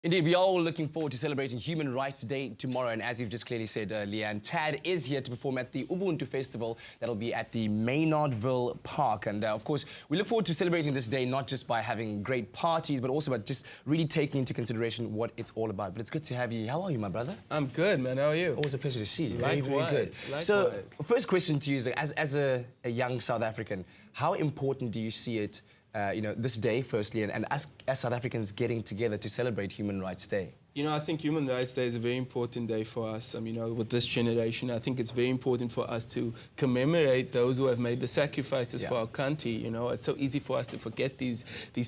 Indeed, we are all looking forward to celebrating Human Rights Day tomorrow, and as you've just clearly said, Leigh-anne, Chad is here to perform at the Ubuntu Festival. That'll be at the Maynardville Park, and of course, we look forward to celebrating this day not just by having great parties, but also by just really taking into consideration what it's all about. But it's good to have you. How are you, my brother? I'm good, man. How are you? Always a pleasure to see you. Likewise, very good. Likewise. So, first question to you is, as a young South African, how important do you see it, this day, firstly, and as South Africans getting together to celebrate Human Rights Day? You know, I think Human Rights Day is a very important day for us. With this generation, I think it's very important for us to commemorate those who have made the sacrifices for our country. You know, it's so easy for us to forget these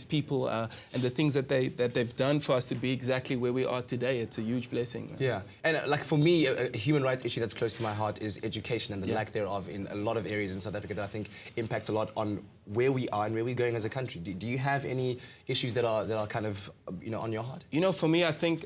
people and the things that they've done for us to be exactly where we are today. It's a huge blessing, man. Yeah, and like for me, a human rights issue that's close to my heart is education and the lack thereof in a lot of areas in South Africa that I think impacts a lot on where we are and where we're going as a country. Do you have any issues that are kind of on your heart? You know, for me, I think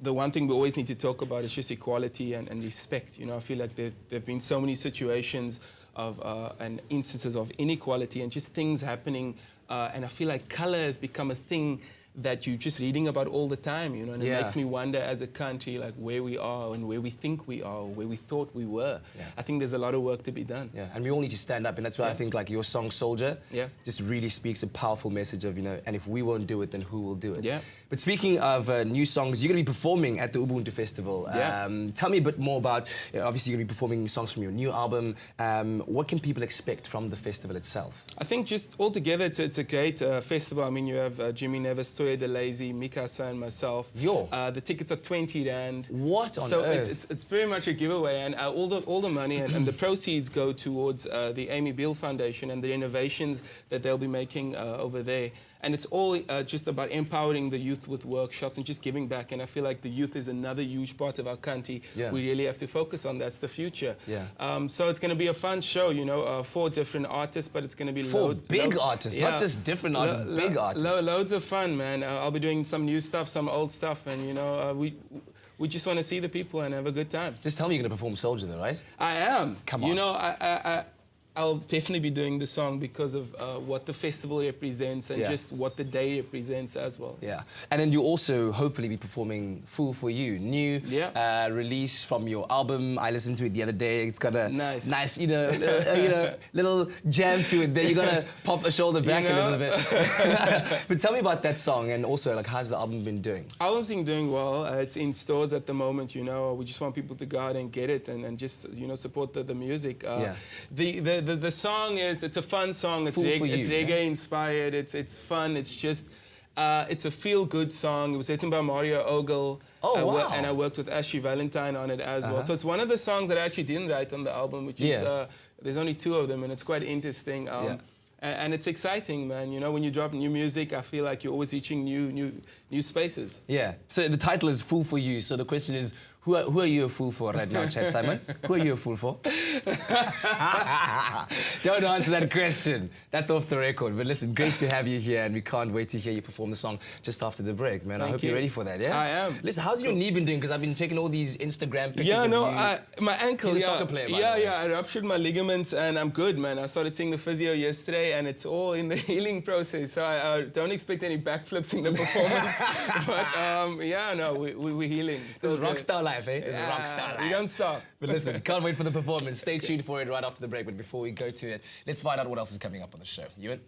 the one thing we always need to talk about is just equality and respect. You know, I feel like there have been so many situations of and instances of inequality and just things happening, and I feel like color has become a thing that you're just reading about all the time, you know, and it makes me wonder as a country, like where we are and where we think we are, or where we thought we were. I think there's a lot of work to be done. Yeah, and we all need to stand up, and that's why I think like your song Soldier just really speaks a powerful message of, and if we won't do it, then who will do it? Yeah. But speaking of new songs, you're going to be performing at the Ubuntu Festival. Tell me a bit more about, obviously you're going to be performing songs from your new album. What can people expect from the festival itself? I think just altogether it's a great festival. I mean, you have Jimmy Nevis, the Lazy, Mikasa and myself. The tickets are 20 Rand. What on so earth? it's very much a giveaway, and all the money and the proceeds go towards the Amy Biehl Foundation and the innovations that they'll be making over there. And it's all just about empowering the youth with workshops and just giving back. And I feel like the youth is another huge part of our country. We really have to focus on. That's the future. So it's going to be a fun show, 4 different artists, but it's going to be 4 big artists, not just different artists, big artists. Loads of fun, man. I'll be doing some new stuff, some old stuff, and we just want to see the people and have a good time. Just tell me you're going to perform Soldier though, right? I am. Come on. I'll definitely be doing the song because of what the festival represents and just what the day represents as well. Yeah, and then you'll also hopefully be performing Fool for You, new release from your album. I listened to it the other day. It's got a nice little jam to it there. You gotta pop a shoulder back a little bit. But tell me about that song, and also like how's the album been doing? Album's been doing well. It's in stores at the moment. We just want people to go out and get it and just support the music. The song it's a fun song. It's reggae inspired. It's fun. It's just it's a feel-good song. It was written by Mario Ogle. Oh, wow. And I worked with Ashley Valentine on it as well. So it's one of the songs that I actually didn't write on the album, which is there's only 2 of them, and it's quite interesting. And it's exciting, man. When you drop new music, I feel like you're always reaching new spaces. Yeah. So the title is Fool for You. So the question is, who are you a fool for right now, Chad Saaiman? Who are you a fool for? Don't answer that question. That's off the record. But listen, great to have you here, and we can't wait to hear you perform the song just after the break, man. I hope you're ready for that, yeah? I am. Listen, how's your knee been doing? Because I've been checking all these Instagram pictures of you. My ankle, He's a soccer player, by the way. I ruptured my ligaments, and I'm good, man. I started seeing the physio yesterday, and it's all in the healing process. So I don't expect any backflips in the performance. But we're healing. It's a rock star life, eh? It's a rock star life. We don't stop. But listen, can't wait for the performance. Stay tuned for it right after the break. But before we go to it, let's find out what else is coming up on the show. Ewan?